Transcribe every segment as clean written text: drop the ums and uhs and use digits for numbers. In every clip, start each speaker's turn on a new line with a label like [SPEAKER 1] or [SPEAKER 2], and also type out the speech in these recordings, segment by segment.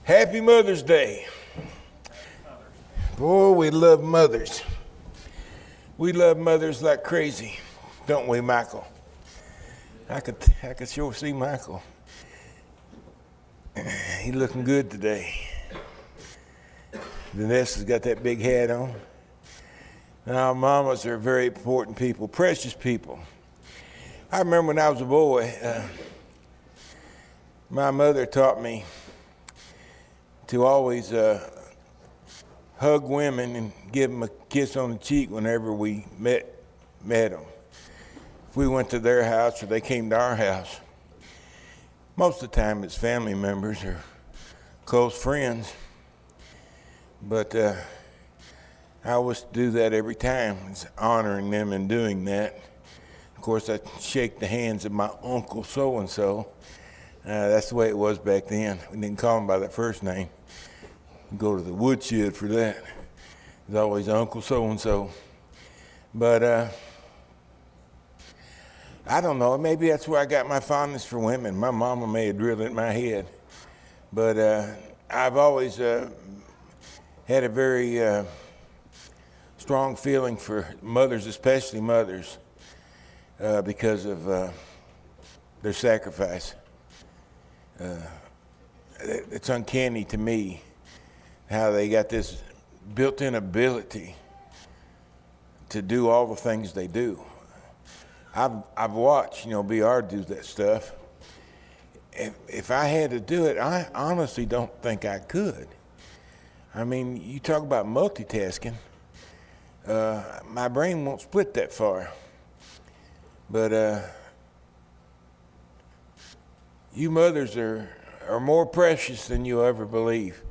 [SPEAKER 1] Happy Mother's Day. Boy, we love mothers. We love mothers like crazy, don't we, Michael? I could sure see Michael. He looking good today. Vanessa's got that big hat on. Now, mamas are very important people, precious people. I remember when I was a boy, my mother taught me to always hug women and give them a kiss on the cheek whenever we met them. If we went to their house or they came to our house, most of the time it's family members or close friends. But I always do that every time. It's honoring them and doing that. Of course, I shake the hands of my uncle so-and-so. That's the way it was back then. We didn't call him by that first name. Go to the woodshed for that. It was always Uncle so-and-so. But I don't know. Maybe that's where I got my fondness for women. My mama may have drilled it in my head. But I've always had a very strong feeling for mothers, especially mothers, because of their sacrifice. It's uncanny to me how they got this built-in ability to do all the things they do. I've watched, BR do that stuff. If I had to do it, I honestly don't think I could. I mean, you talk about multitasking. My brain won't split that far. But you mothers are more precious than you'll ever believe.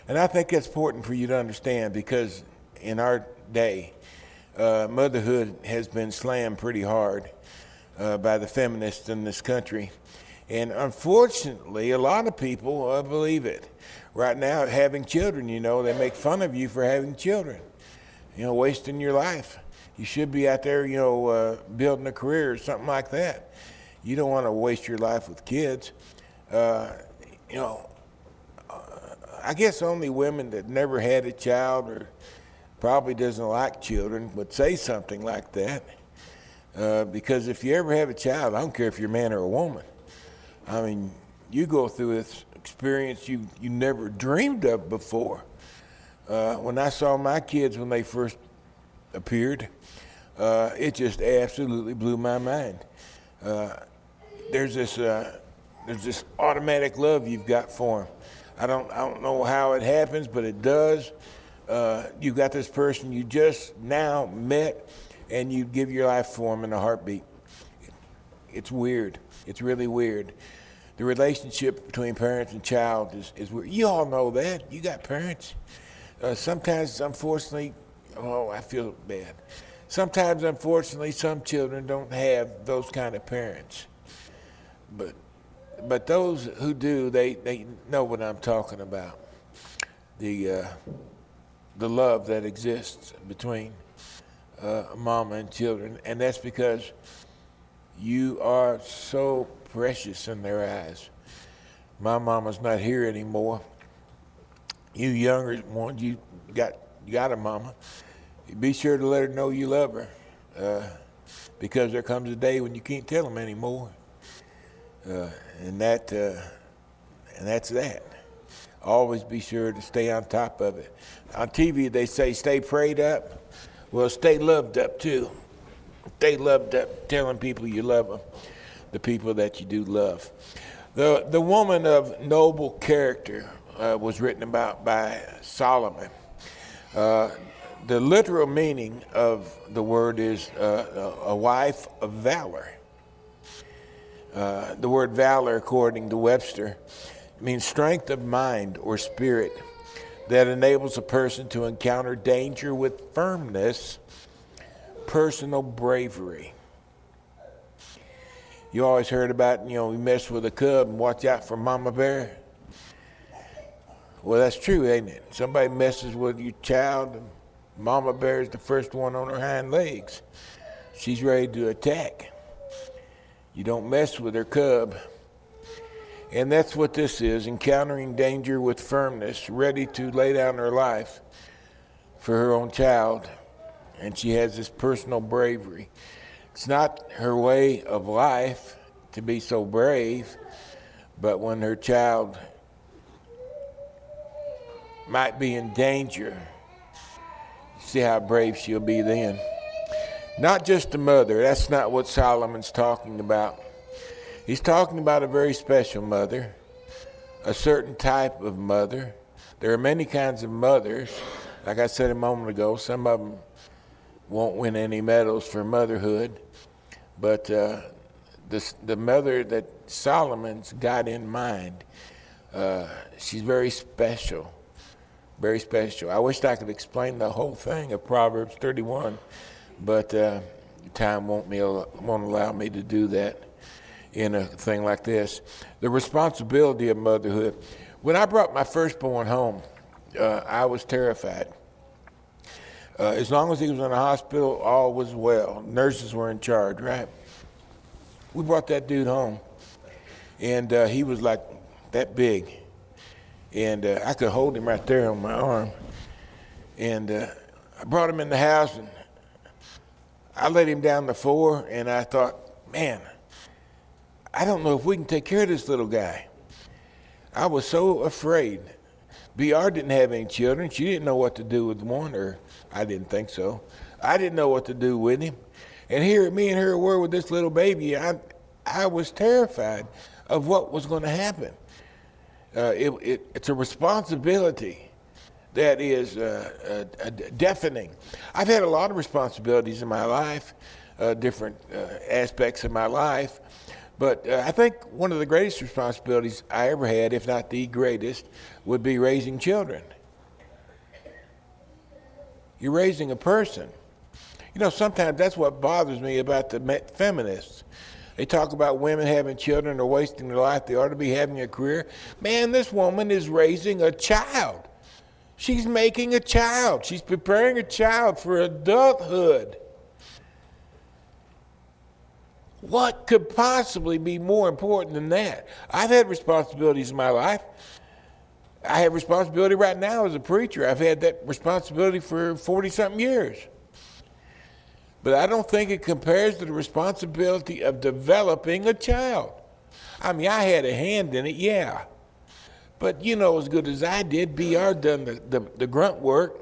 [SPEAKER 1] And I think that's important for you to understand, because in our day, motherhood has been slammed pretty hard by the feminists in this country. And unfortunately, a lot of people believe it. Right now, having children, they make fun of you for having children, wasting your life. You should be out there, building a career or something like that. You don't want to waste your life with kids. I guess only women that never had a child or probably doesn't like children would say something like that. Because if you ever have a child, I don't care if you're a man or a woman. I mean, you go through this experience you never dreamed of before. When I saw my kids when they first appeared, it just absolutely blew my mind. There's this automatic love you've got for them. I don't know how it happens, but it does. You've got this person you just now met, and you give your life for them in a heartbeat. It's weird. It's really weird. The relationship between parents and child is weird. You all know that. You got parents. Sometimes, unfortunately, I feel bad. Sometimes, unfortunately, some children don't have those kind of parents. But those who do, they know what I'm talking about. The love that exists between mama and children, and that's because you are so precious in their eyes. My mama's not here anymore. You younger ones, you got a mama. Be sure to let her know you love her, because there comes a day when you can't tell them anymore. And that's that. Always be sure to stay on top of it. On TV, they say stay prayed up. Well, stay loved up too. Stay loved up, telling people you love them, the people that you do love. The woman of noble character was written about by Solomon. The literal meaning of the word is a wife of valor. The word valor, according to Webster, means strength of mind or spirit that enables a person to encounter danger with firmness, personal bravery. You always heard about, you mess with a cub and watch out for mama bear. Well, that's true, ain't it? Somebody messes with your child, and mama bear is the first one on her hind legs. She's ready to attack. You don't mess with her cub. And that's what this is, encountering danger with firmness, ready to lay down her life for her own child. And she has this personal bravery. It's not her way of life to be so brave, but when her child might be in danger, see how brave she'll be then. Not just a mother. That's not what Solomon's talking about. He's talking about a very special mother, a certain type of mother. There are many kinds of mothers. Like I said a moment ago, some of them won't win any medals for motherhood, but the mother that Solomon's got in mind, she's very special, very special. I wish I could explain the whole thing of Proverbs 31, but time won't allow me to do that in a thing like this. The responsibility of motherhood. When I brought my firstborn home, I was terrified. As long as he was in the hospital, all was well. Nurses were in charge, right? We brought that dude home, and he was like that big, and I could hold him right there on my arm. And I brought him in the house, and I let him down the floor, and I thought, man, I don't know if we can take care of this little guy. I was so afraid. BR didn't have any children. She didn't know what to do with one, or I didn't think so. I didn't know what to do with him. And here me and her were with this little baby. I was terrified of what was going to happen. It's a responsibility that is deafening. I've had a lot of responsibilities in my life, different aspects of my life. But I think one of the greatest responsibilities I ever had, if not the greatest, would be raising children. You're raising a person. You know, sometimes that's what bothers me about the feminists. They talk about women having children or wasting their life. They ought to be having a career. Man, this woman is raising a child. She's making a child. She's preparing a child for adulthood. What could possibly be more important than that? I've had responsibilities in my life. I have responsibility right now as a preacher. I've had that responsibility for 40-something years. But I don't think it compares to the responsibility of developing a child. I mean, I had a hand in it, yeah. But you know as good as I did, BR done the grunt work.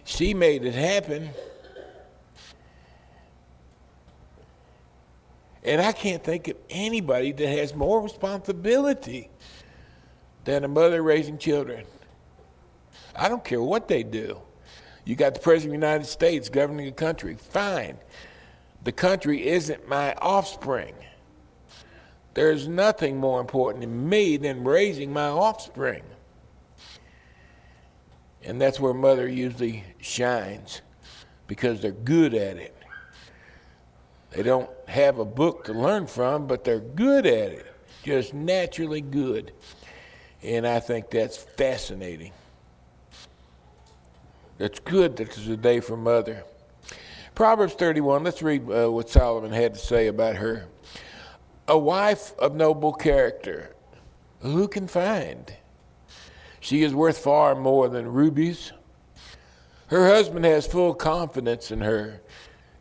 [SPEAKER 1] She made it happen. And I can't think of anybody that has more responsibility than a mother raising children. I don't care what they do. You got the President of the United States governing a country. Fine. The country isn't my offspring. There's nothing more important to me than raising my offspring. And that's where mother usually shines, because they're good at it. They don't have a book to learn from, but they're good at it, just naturally good. And I think that's fascinating. It's good that there's a day for mother. Proverbs 31, let's read what Solomon had to say about her. A wife of noble character, who can find? She is worth far more than rubies. Her husband has full confidence in her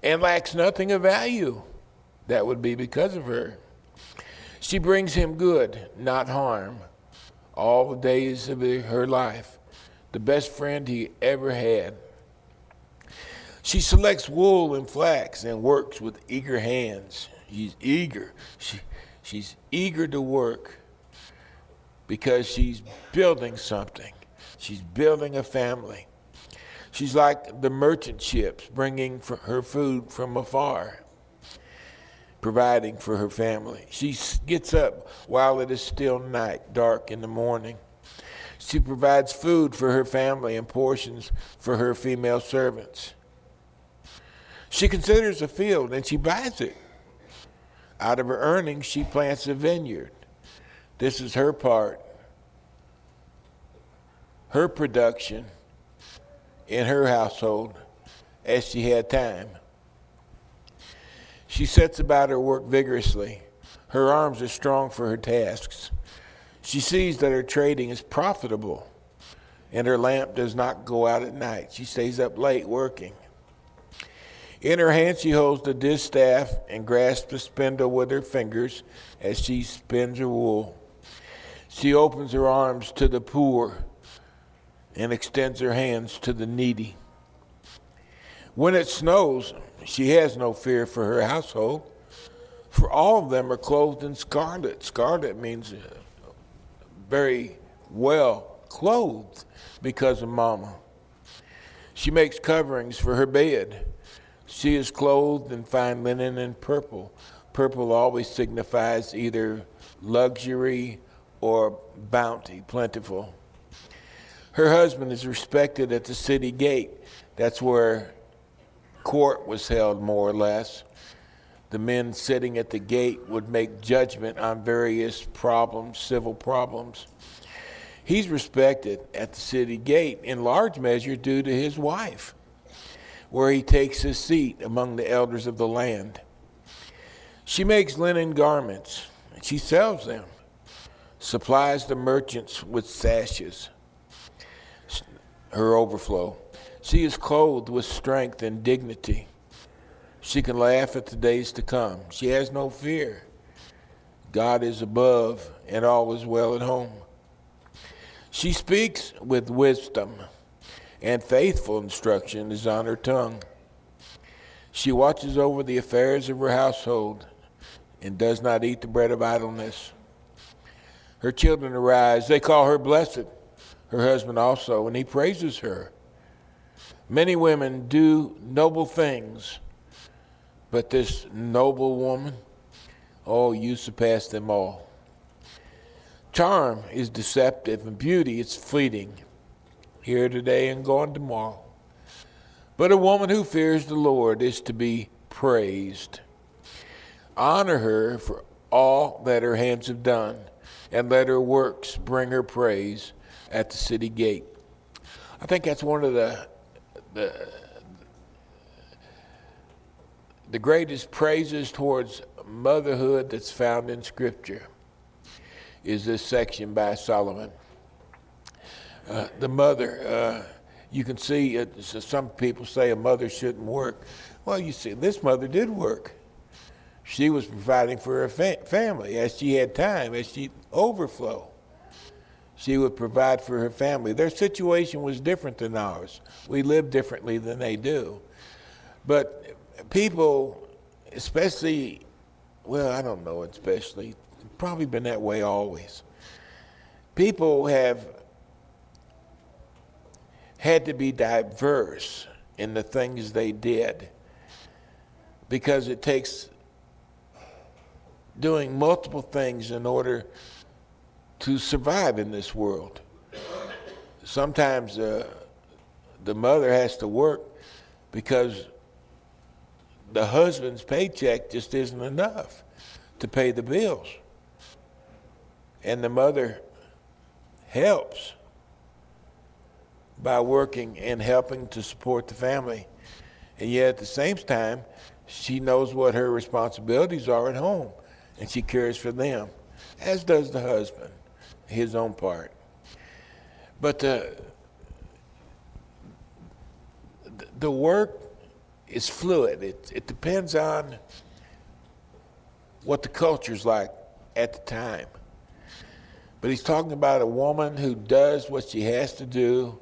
[SPEAKER 1] and lacks nothing of value. That would be because of her. She brings him good, not harm, all the days of her life. The best friend he ever had. She selects wool and flax and works with eager hands. She's eager. She's eager to work because she's building something. She's building a family. She's like the merchant ships bringing her food from afar, providing for her family. She gets up while it is still night, dark in the morning. She provides food for her family and portions for her female servants. She considers a field and she buys it. Out of her earnings, she plants a vineyard. This is her part, her production in her household as she had time. She sets about her work vigorously. Her arms are strong for her tasks. She sees that her trading is profitable, and her lamp does not go out at night. She stays up late working. In her hand she holds the distaff and grasps the spindle with her fingers as she spins her wool. She opens her arms to the poor and extends her hands to the needy. When it snows, she has no fear for her household, for all of them are clothed in scarlet. Scarlet means very well clothed because of Mama. She makes coverings for her bed. She is clothed in fine linen and purple. Purple always signifies either luxury or bounty, plentiful. Her husband is respected at the city gate. That's where court was held, more or less. The men sitting at the gate would make judgment on various problems, civil problems. He's respected at the city gate in large measure due to his wife, where he takes his seat among the elders of the land. She makes linen garments, and she sells them, supplies the merchants with sashes, her overflow. She is clothed with strength and dignity. She can laugh at the days to come. She has no fear. God is above, and all is well at home. She speaks with wisdom, and faithful instruction is on her tongue. She watches over the affairs of her household and does not eat the bread of idleness. Her children arise. They call her blessed, her husband also, and he praises her. Many women do noble things, but this noble woman, oh, you surpass them all. Charm is deceptive, and beauty is fleeting, here today and gone tomorrow. But a woman who fears the Lord is to be praised. Honor her for all that her hands have done, and let her works bring her praise at the city gate. I think that's one of the greatest praises towards motherhood that's found in Scripture is this section by Solomon. The mother, you can see, some people say a mother shouldn't work. Well, you see, this mother did work. She was providing for her family as she had time, as she overflow. She would provide for her family. Their situation was different than ours. We live differently than they do. But people, especially, well, I don't know, especially, probably been that way always. People have had to be diverse in the things they did because it takes doing multiple things in order to survive in this world. Sometimes the mother has to work because the husband's paycheck just isn't enough to pay the bills. And the mother helps by working and helping to support the family. And yet at the same time, she knows what her responsibilities are at home, and she cares for them, as does the husband, his own part. But the work is fluid. It depends on what the culture's like at the time. But he's talking about a woman who does what she has to do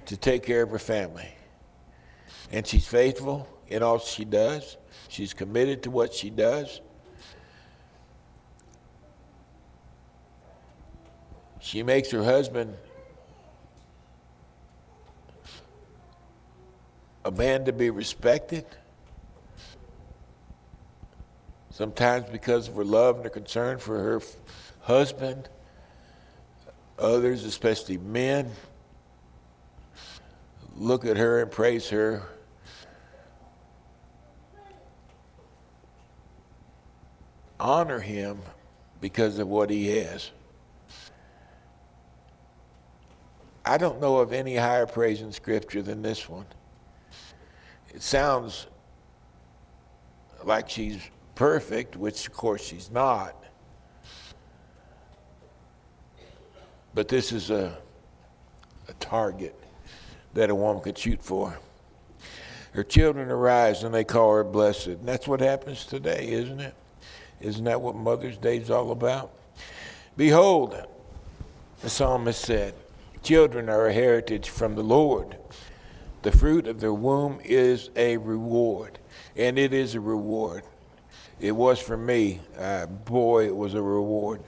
[SPEAKER 1] to take care of her family. And she's faithful in all she does. She's committed to what she does. She makes her husband a man to be respected, sometimes because of her love and her concern for her husband. Others, especially men, look at her and praise her. Honor him because of what he has. I don't know of any higher praise in Scripture than this one. It sounds like she's perfect, which of course she's not. But this is a target that a woman could shoot for. Her children arise and they call her blessed. And that's what happens today, isn't it? Isn't that what Mother's Day is all about? Behold, the psalmist said, children are a heritage from the Lord. The fruit of their womb is a reward. And it is a reward. It was for me. Boy, it was a reward.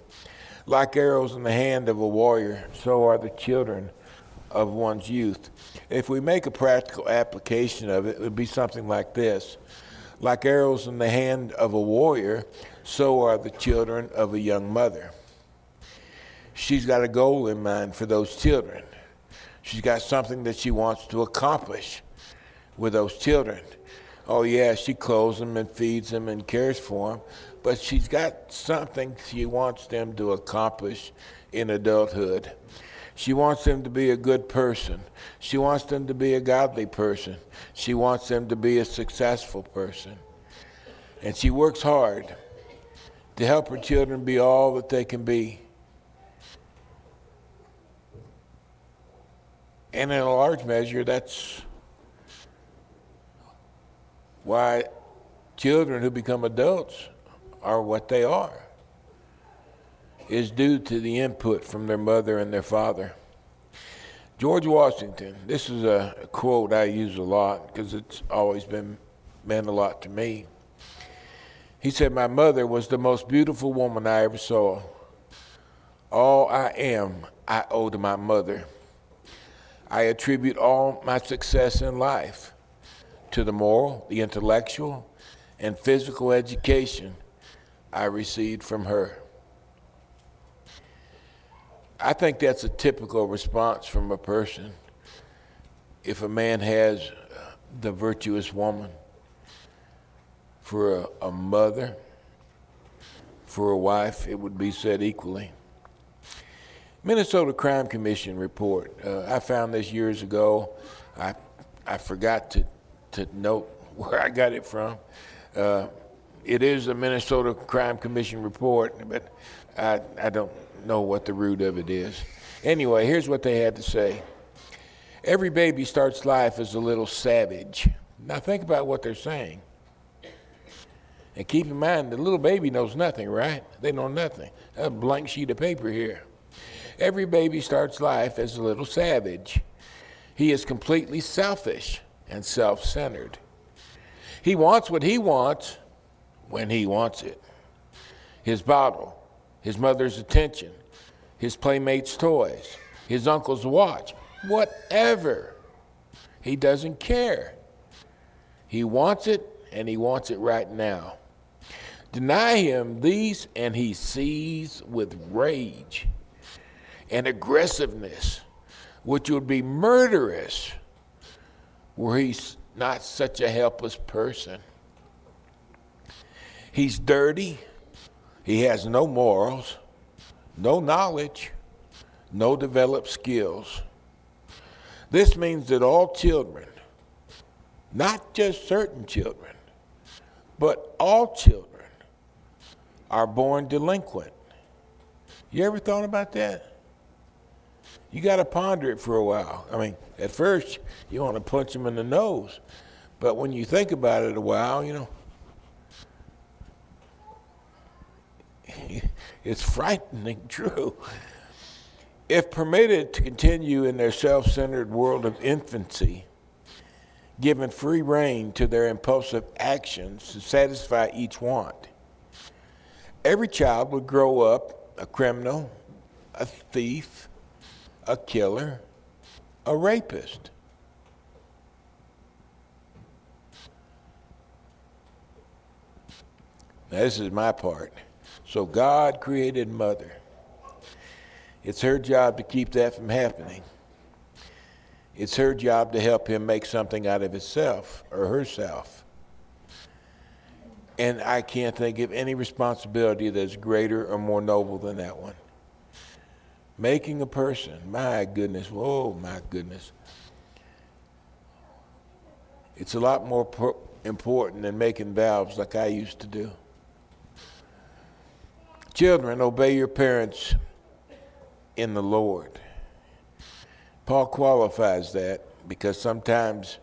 [SPEAKER 1] Like arrows in the hand of a warrior, so are the children of one's youth. If we make a practical application of it, it would be something like this. Like arrows in the hand of a warrior, so are the children of a young mother. She's got a goal in mind for those children. She's got something that she wants to accomplish with those children. Oh yeah, she clothes them and feeds them and cares for them, but she's got something she wants them to accomplish in adulthood. She wants them to be a good person. She wants them to be a godly person. She wants them to be a successful person. And she works hard to help her children be all that they can be. And in a large measure, that's why children who become adults are what they are, is due to the input from their mother and their father. George Washington, this is a quote I use a lot because it's always meant a lot to me. He said, my mother was the most beautiful woman I ever saw. All I am, I owe to my mother. I attribute all my success in life to the moral, the intellectual, and physical education I received from her. I think that's a typical response from a person. If a man has the virtuous woman, for a mother, for a wife, it would be said equally. Minnesota Crime Commission report. I found this years ago. I forgot to note where I got it from. It is a Minnesota Crime Commission report, but I don't know what the root of it is. Anyway, here's what they had to say. Every baby starts life as a little savage. Now think about what they're saying. And keep in mind, the little baby knows nothing, right? They know nothing. A blank sheet of paper here. Every baby starts life as a little savage. He is completely selfish and self-centered. He wants what he wants when he wants it. His bottle, his mother's attention, his playmate's toys, his uncle's watch, whatever. He doesn't care. He wants it, and he wants it right now. Deny him these, and he sees with rage and aggressiveness, which would be murderous were he not such a helpless person. He's dirty. He has no morals, no knowledge, no developed skills. This means that all children, not just certain children, but all children, are born delinquent. You ever thought about that? You got to ponder it for a while. I mean, at first, you want to punch them in the nose. But when you think about it a while, it's frightening true. If permitted to continue in their self-centered world of infancy, given free rein to their impulsive actions to satisfy each want, every child would grow up a criminal, a thief, a killer, a rapist. Now, this is my part. So God created mother. It's her job to keep that from happening. It's her job to help him make something out of himself or herself. And I can't think of any responsibility that's greater or more noble than that one. Making a person, my goodness, oh my goodness. It's a lot more important than making valves like I used to do. Children, obey your parents in the Lord. Paul qualifies that because sometimes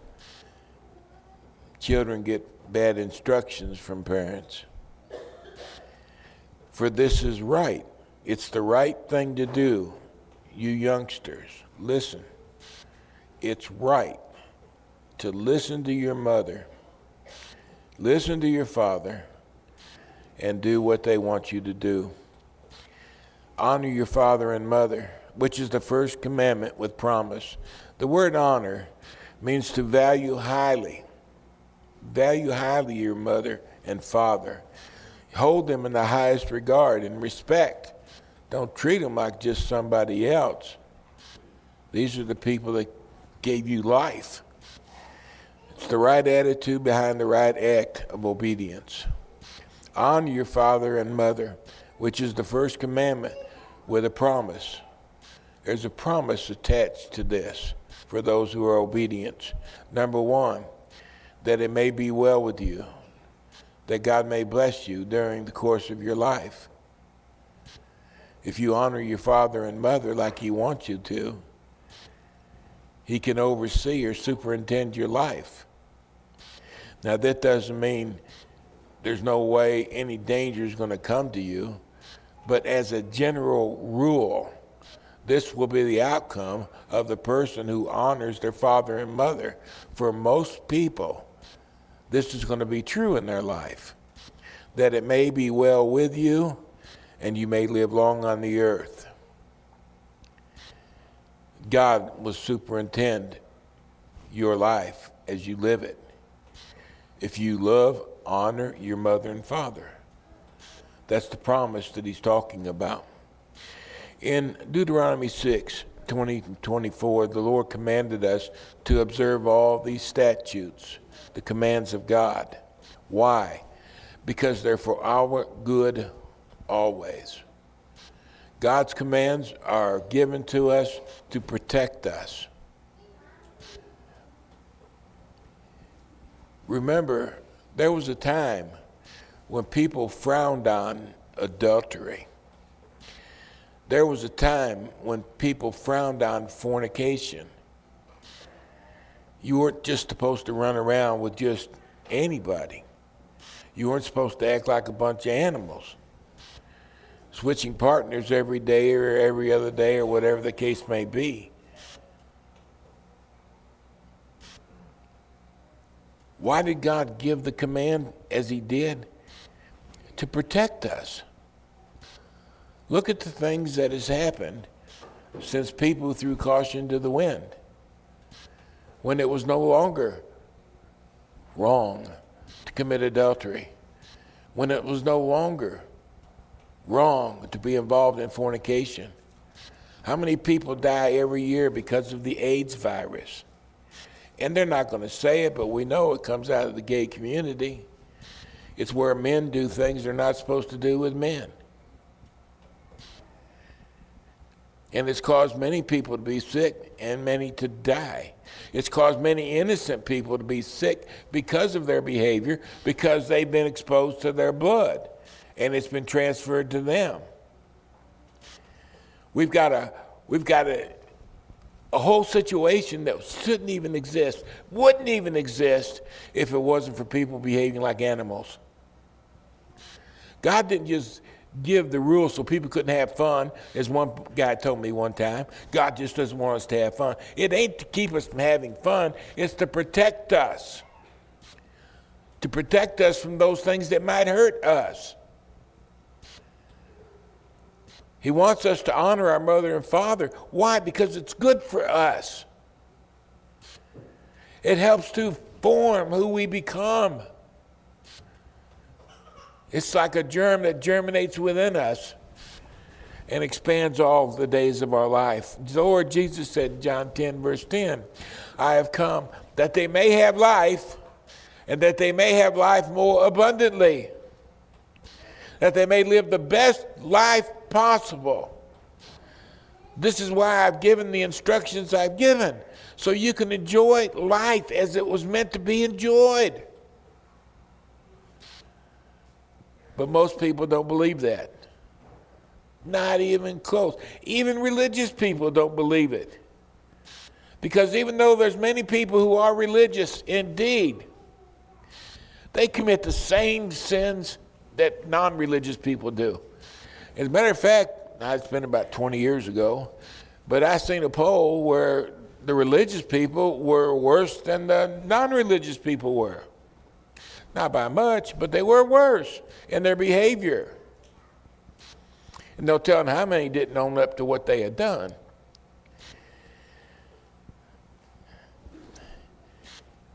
[SPEAKER 1] children get bad instructions from parents. For this is right. It's the right thing to do. You youngsters, listen. It's right to listen to your mother, listen to your father, and do what they want you to do. Honor your father and mother, which is the first commandment with promise. The word honor means to value highly. Value highly your mother and father. Hold them in the highest regard and respect. Don't treat them like just somebody else. These are the people that gave you life. It's the right attitude behind the right act of obedience. Honor your father and mother, which is the first commandment, with a promise. There's a promise attached to this for those who are obedient. Number one, that it may be well with you, that God may bless you during the course of your life. If you honor your father and mother like he wants you to, he can oversee or superintend your life. Now that doesn't mean there's no way any danger is going to come to you, but as a general rule, this will be the outcome of the person who honors their father and mother. For most people, this is going to be true in their life, that it may be well with you and you may live long on the earth. God will superintend your life as you live it. If you love, honor your mother and father. That's the promise that he's talking about. In Deuteronomy 6:20-24, the Lord commanded us to observe all these statutes, the commands of God. Why? Because they're for our good always. God's commands are given to us to protect us. Remember, there was a time when people frowned on adultery. There was a time when people frowned on fornication. You weren't just supposed to run around with just anybody. You weren't supposed to act like a bunch of animals, switching partners every day or every other day or whatever the case may be. Why did God give the command as he did? To protect us. Look at the things that has happened since people threw caution to the wind, when it was no longer wrong to commit adultery, when it was no longer wrong to be involved in fornication. How many people die every year because of the AIDS virus? And they're not going to say it, but we know it comes out of the gay community. It's where men do things they're not supposed to do with men. And it's caused many people to be sick and many to die. It's caused many innocent people to be sick because of their behavior, because they've been exposed to their blood, and it's been transferred to them. We've got a whole situation that shouldn't even exist, wouldn't even exist if it wasn't for people behaving like animals. God didn't just give the rules so people couldn't have fun, as one guy told me one time. God just doesn't want us to have fun. It ain't to keep us from having fun, it's to protect us. To protect us from those things that might hurt us. He wants us to honor our mother and father. Why? Because it's good for us. It helps to form who we become. It's like a germ that germinates within us and expands all the days of our life. The Lord Jesus said in John 10, verse 10, I have come that they may have life, and that they may have life more abundantly, that they may live the best life possible. This is why I've given the instructions I've given, so you can enjoy life as it was meant to be enjoyed. But most people don't believe that. Not even close. Even religious people don't believe it. Because even though there's many people who are religious indeed, they commit the same sins that non-religious people do. As a matter of fact, it's been about 20 years ago, but I seen a poll where the religious people were worse than the non-religious people were. Not by much, but they were worse in their behavior. And they'll tell them how many didn't own up to what they had done.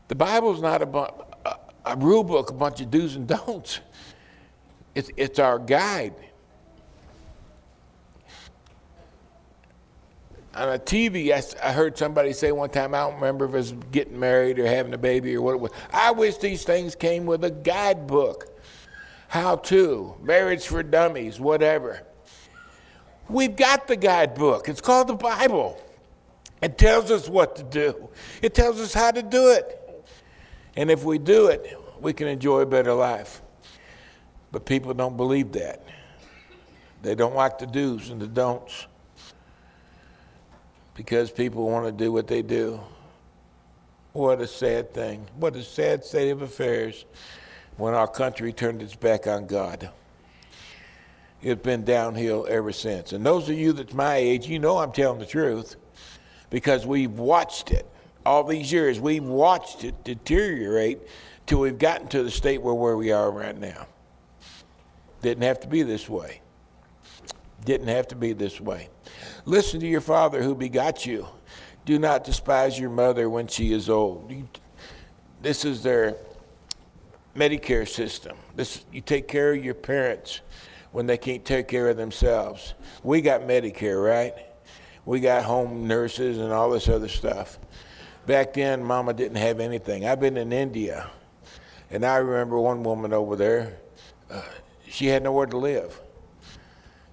[SPEAKER 1] The Bible's not a rule book, a bunch of do's and don'ts. It's our guide. On a TV, I heard somebody say one time, I don't remember if it was getting married or having a baby or what it was. I wish these things came with a guidebook. How to, marriage for dummies, whatever. We've got the guidebook. It's called the Bible. It tells us what to do. It tells us how to do it. And if we do it, we can enjoy a better life. But people don't believe that. They don't like the do's and the don'ts. Because people want to do what they do. What a sad thing. What a sad state of affairs when our country turned its back on God. It's been downhill ever since. And those of you that's my age, you know I'm telling the truth because we've watched it. All these years, we've watched it deteriorate till we've gotten to the state where we are right now. Didn't have to be this way. Didn't have to be this way. Listen to your father who begot you. Do not despise your mother when she is old. This is their Medicare system. You take care of your parents when they can't take care of themselves. We got Medicare, right? We got home nurses and all this other stuff. Back then, Mama didn't have anything. I've been in India, and I remember one woman over there, she had nowhere to live.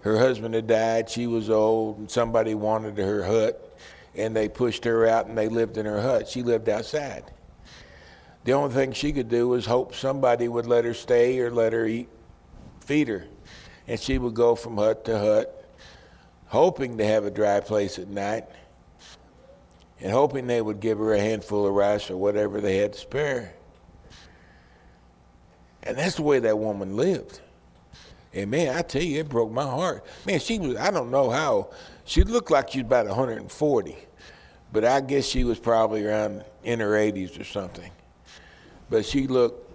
[SPEAKER 1] Her husband had died, she was old, and somebody wanted her hut, and they pushed her out, and they lived in her hut. She lived outside. The only thing she could do was hope somebody would let her stay or let her eat, feed her. And she would go from hut to hut, hoping to have a dry place at night, and hoping they would give her a handful of rice or whatever they had to spare. And that's the way that woman lived. And man, I tell you, it broke my heart. Man, I don't know how, she looked like she was about 140, but I guess she was probably around in her 80s or something. But she looked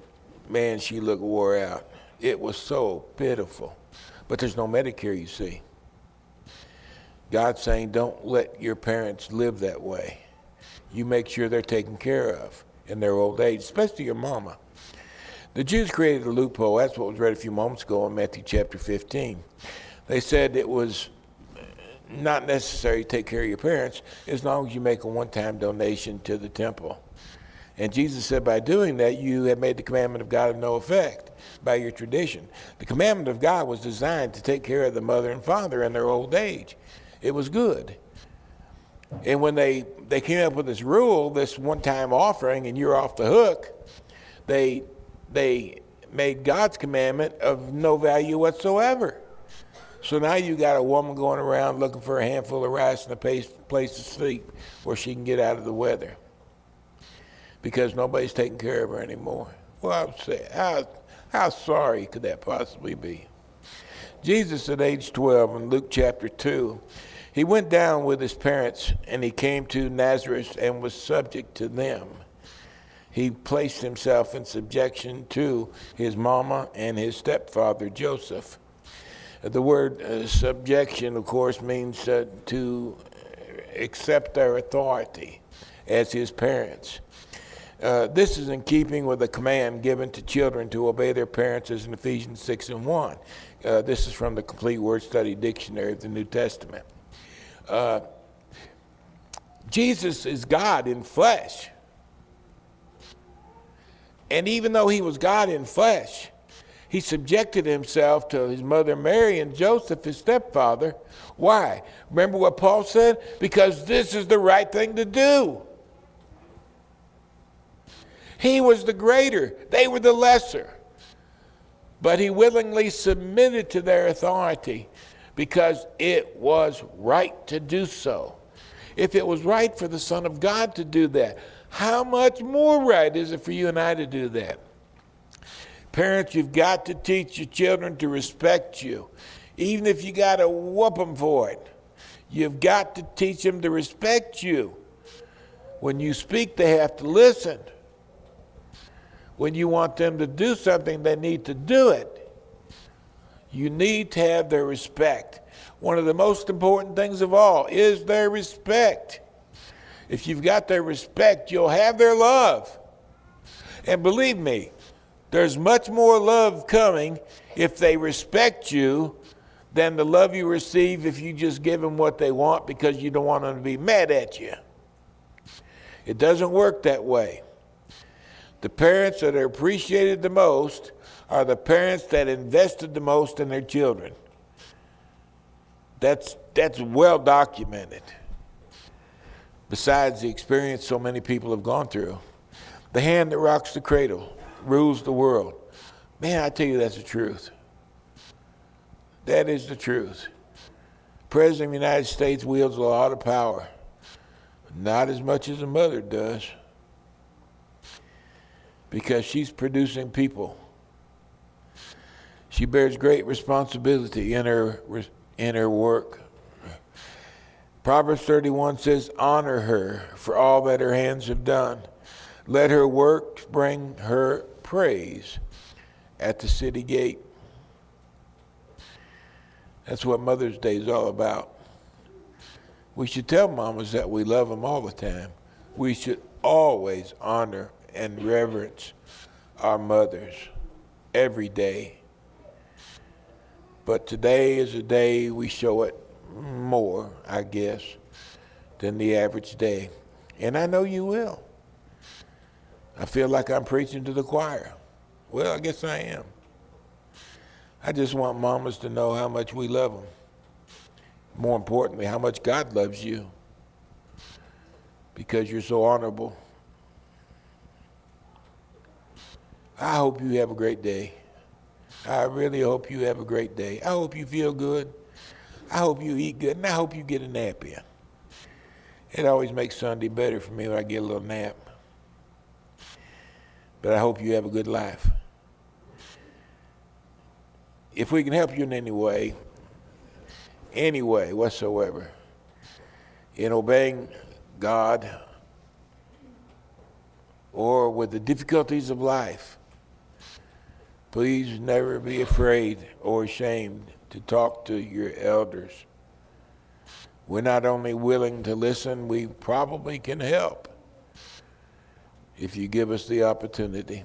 [SPEAKER 1] wore out. It was so pitiful. But there's no Medicare, you see. God's saying, don't let your parents live that way. You make sure they're taken care of in their old age, especially your mama. The Jews created a loophole. That's what was read a few moments ago in Matthew chapter 15. They said it was not necessary to take care of your parents as long as you make a one-time donation to the temple. And Jesus said by doing that, you have made the commandment of God of no effect by your tradition. The commandment of God was designed to take care of the mother and father in their old age. It was good. And when they came up with this rule, this one-time offering, and you're off the hook, they made God's commandment of no value whatsoever. So now you got a woman going around looking for a handful of rice and a place to sleep where she can get out of the weather because nobody's taking care of her anymore. Well, I would say, how sorry could that possibly be? Jesus at age 12 in Luke chapter 2, he went down with his parents and he came to Nazareth and was subject to them. He placed himself in subjection to his mama and his stepfather, Joseph. The word subjection, of course, means to accept their authority as his parents. This is in keeping with the command given to children to obey their parents as in Ephesians 6:1. This is from the Complete Word Study Dictionary of the New Testament. Jesus is God in flesh. And even though he was God in flesh, he subjected himself to his mother Mary and Joseph, his stepfather. Why? Remember what Paul said? Because this is the right thing to do. He was the greater. They were the lesser. But he willingly submitted to their authority because it was right to do so. If it was right for the Son of God to do that, how much more right is it for you and I to do that? Parents, you've got to teach your children to respect you, even if you got to whoop them for it. You've got to teach them to respect you. When you speak, they have to listen. When you want them to do something, they need to do it. You need to have their respect. One of the most important things of all is their respect. If you've got their respect, you'll have their love. And believe me, there's much more love coming if they respect you than the love you receive if you just give them what they want because you don't want them to be mad at you. It doesn't work that way. The parents that are appreciated the most are the parents that invested the most in their children. That's well documented. Besides the experience so many people have gone through. The hand that rocks the cradle rules the world. Man, I tell you, that's the truth. That is the truth. The President of the United States wields a lot of power. Not as much as a mother does. Because she's producing people. She bears great responsibility in her work. Proverbs 31 says, honor her for all that her hands have done. Let her work bring her praise at the city gate. That's what Mother's Day is all about. We should tell mamas that we love them all the time. We should always honor and reverence our mothers every day. But today is a day we show it more, I guess, than the average day. And I know you will. I feel like I'm preaching to the choir. Well, I guess I am. I just want mamas to know how much we love them. More importantly, how much God loves you because you're so honorable. I hope you have a great day. I really hope you have a great day. I hope you feel good. I hope you eat good, and I hope you get a nap in. It always makes Sunday better for me when I get a little nap. But I hope you have a good life. If we can help you in any way whatsoever, in obeying God or with the difficulties of life, please never be afraid or ashamed to talk to your elders. We're not only willing to listen, we probably can help if you give us the opportunity.